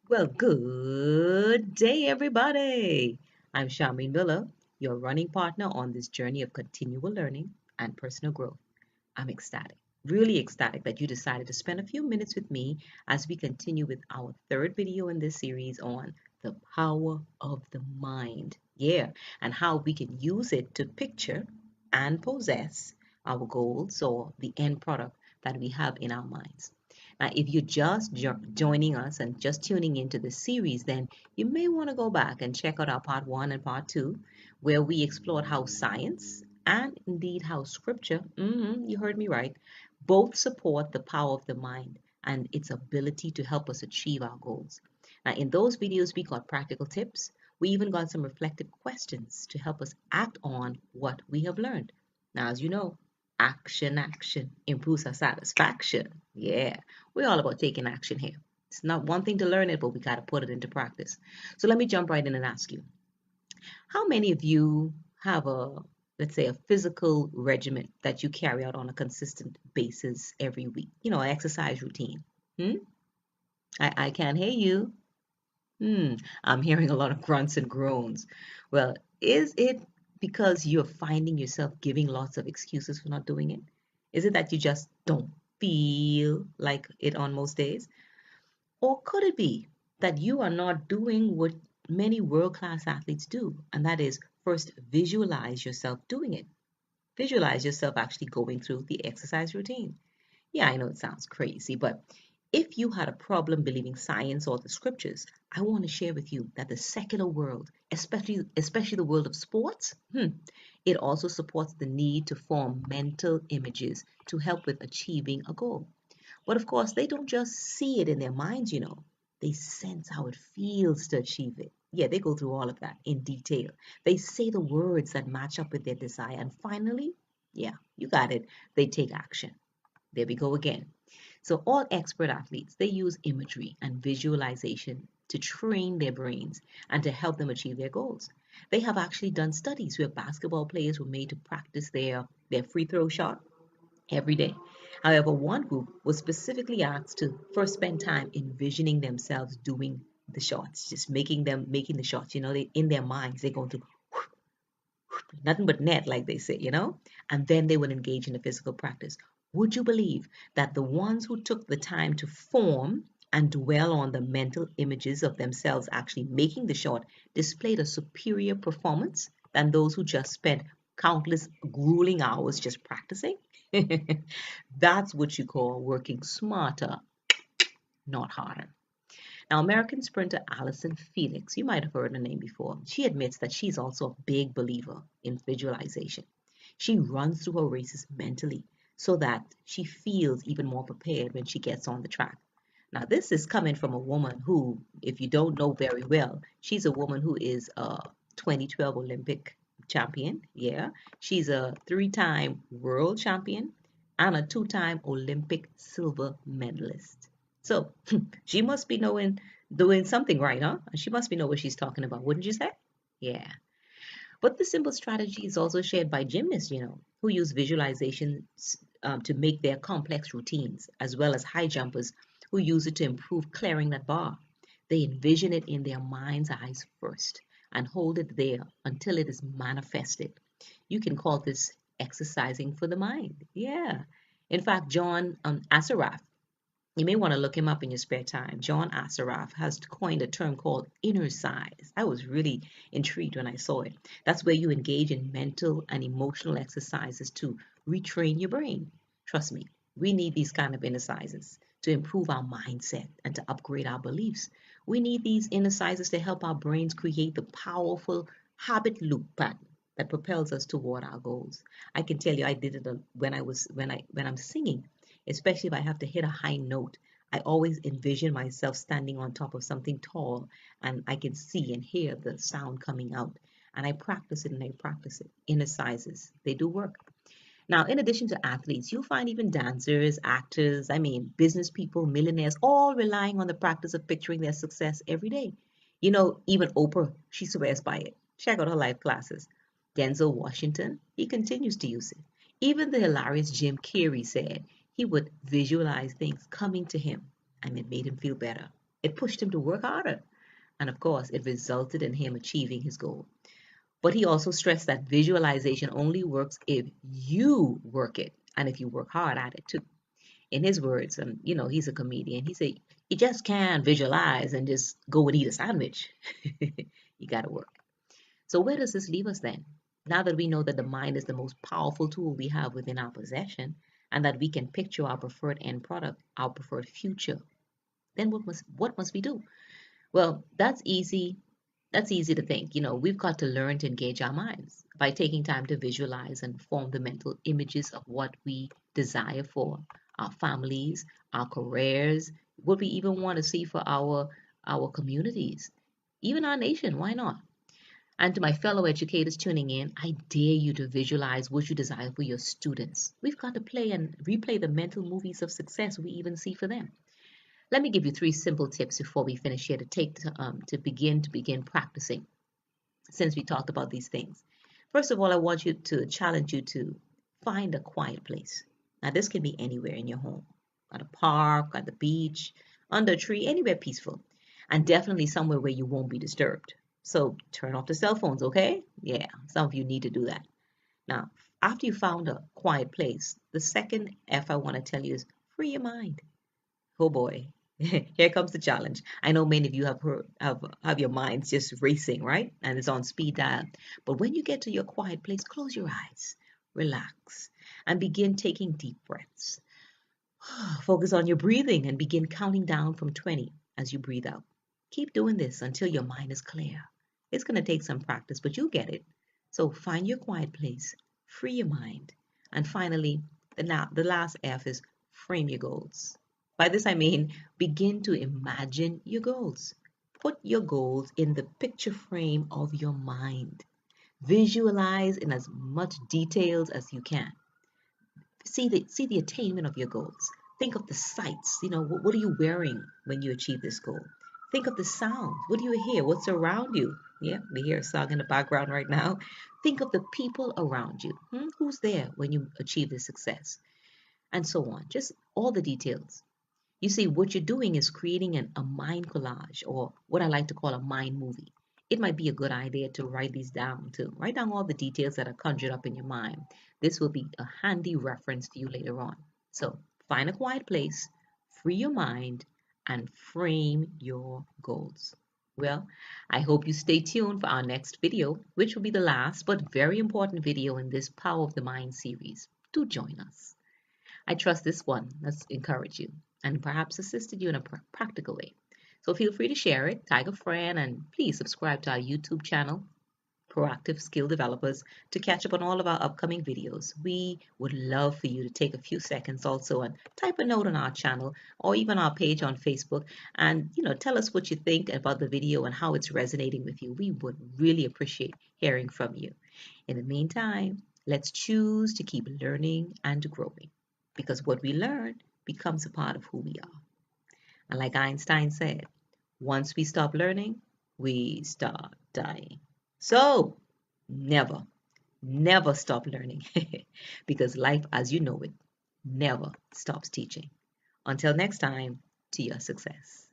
Well, good day, everybody. I'm Charmaine Miller, your running partner on this journey of continual learning and personal growth. I'm ecstatic, really ecstatic that you decided to spend a few minutes with me as we continue with our third video in this series on the power of the mind. Yeah, and how we can use it to picture and possess our goals or the end product that we have in our minds. Now, if you're just joining us and just tuning into the series, then you may want to go back and check out our part one and part two, where we explored how science and indeed how scripture, you heard me right, both support the power of the mind and its ability to help us achieve our goals. Now, in those videos, we got practical tips. We even got some reflective questions to help us act on what we have learned. Now, as you know, action improves our satisfaction. Yeah, we're all about taking action here. It's not one thing to learn it, but we got to put it into practice. So let me jump right in and ask you, how many of you have let's say, a physical regimen that you carry out on a consistent basis every week? An exercise routine. Hmm? I can't hear you. Hmm. I'm hearing a lot of grunts and groans. Well, is it because you're finding yourself giving lots of excuses for not doing it? Is it that you just don't feel like it on most days? Or could it be that you are not doing what many world class athletes do? And that is first visualize yourself doing it. Visualize yourself actually going through the exercise routine. Yeah, I know it sounds crazy, but if you had a problem believing science or the scriptures, I want to share with you that the secular world, especially the world of sports, it also supports the need to form mental images to help with achieving a goal. But of course, they don't just see it in their minds. They sense how it feels to achieve it. Yeah, they go through all of that in detail. They say the words that match up with their desire. And finally, yeah, you got it, they take action. There we go again. So all expert athletes, they use imagery and visualization to train their brains and to help them achieve their goals. They have actually done studies where basketball players were made to practice their free throw shot every day. However, one group was specifically asked to first spend time envisioning themselves doing the shots, just making the shots. In their minds, they're going to nothing but net, like they say. And then they would engage in the physical practice. Would you believe that the ones who took the time to form and dwell on the mental images of themselves actually making the shot displayed a superior performance than those who just spent countless grueling hours just practicing? That's what you call working smarter, not harder. Now, American sprinter Allison Felix, you might have heard her name before. She admits that she's also a big believer in visualization. She runs through her races mentally so that she feels even more prepared when she gets on the track. Now, this is coming from a woman who, if you don't know very well, she's a woman who is a 2012 Olympic champion. Yeah, she's a three-time world champion and a two-time Olympic silver medalist. So she must be doing something right, huh? She must be know what she's talking about, wouldn't you say? Yeah. But the simple strategy is also shared by gymnasts, who use visualization to make their complex routines, as well as high jumpers who use it to improve clearing that bar. They envision it in their mind's eyes first and hold it there until it is manifested. You can call this exercising for the mind. Yeah. In fact, John Assaraf, you may want to look him up in your spare time. John Assaraf has coined a term called inner size. I was really intrigued when I saw it. That's where you engage in mental and emotional exercises to retrain your brain. Trust me, we need these kind of exercises to improve our mindset and to upgrade our beliefs. We need these exercises to help our brains create the powerful habit loop pattern that propels us toward our goals. I can tell you, I did it when I'm singing, especially if I have to hit a high note. I always envision myself standing on top of something tall and I can see and hear the sound coming out. And I practice it and I practice it. Inner sizes, they do work. Now, in addition to athletes, you'll find even dancers, actors, business people, millionaires, all relying on the practice of picturing their success every day. Even Oprah, she swears by it. Check out her live classes. Denzel Washington, he continues to use it. Even the hilarious Jim Carrey said he would visualize things coming to him and it made him feel better. It pushed him to work harder. And of course, it resulted in him achieving his goal. But he also stressed that visualization only works if you work it and if you work hard at it too. In his words, and he's a comedian, he said, you just can't visualize and just go and eat a sandwich. You got to work. So, where does this leave us then? Now that we know that the mind is the most powerful tool we have within our possession and that we can picture our preferred end product, our preferred future, then what must we do? Well, that's easy. That's easy to think. We've got to learn to engage our minds by taking time to visualize and form the mental images of what we desire for our families, our careers, what we even want to see for our communities, even our nation. Why not? And to my fellow educators tuning in, I dare you to visualize what you desire for your students. We've got to play and replay the mental movies of success we even see for them. Let me give you three simple tips before we finish here to take to begin practicing. Since we talked about these things, first of all, I want you to challenge you to find a quiet place. Now, this can be anywhere in your home, at a park, at the beach, under a tree, anywhere peaceful, and definitely somewhere where you won't be disturbed. So turn off the cell phones, okay? Yeah, some of you need to do that. Now, after you found a quiet place, the second F I want to tell you is free your mind. Oh boy, here comes the challenge. I know many of you have your minds just racing, right? And it's on speed dial. But when you get to your quiet place, close your eyes, relax, and begin taking deep breaths. Focus on your breathing and begin counting down from 20 as you breathe out. Keep doing this until your mind is clear. It's going to take some practice, but you'll get it. So find your quiet place, free your mind, and finally, the last F is frame your goals. By this I mean begin to imagine your goals. Put your goals in the picture frame of your mind. Visualize in as much details as you can. See the attainment of your goals. Think of the sights. What are you wearing when you achieve this goal? Think of the sounds. What do you hear? What's around you? Yeah, we hear a song in the background right now. Think of the people around you. Who's there when you achieve this success? And so on. Just all the details. You see, what you're doing is creating a mind collage, or what I like to call a mind movie. It might be a good idea to write these down, to write down all the details that are conjured up in your mind. This will be a handy reference for you later on. So find a quiet place, free your mind, and frame your goals. Well, I hope you stay tuned for our next video, which will be the last but very important video in this Power of the Mind series. Do join us. I trust this one has encouraged you and perhaps assisted you in a practical way. So feel free to share it, tag a friend, and please subscribe to our YouTube channel, Proactive Skill Developers, to catch up on all of our upcoming videos. We would love for you to take a few seconds also and type a note on our channel or even our page on Facebook and tell us what you think about the video and how it's resonating with you. We would really appreciate hearing from you. In the meantime, let's choose to keep learning and growing because what we learn becomes a part of who we are. And like Einstein said, once we stop learning, we start dying. So never, never stop learning because life as you know it never stops teaching. Until next time, to your success.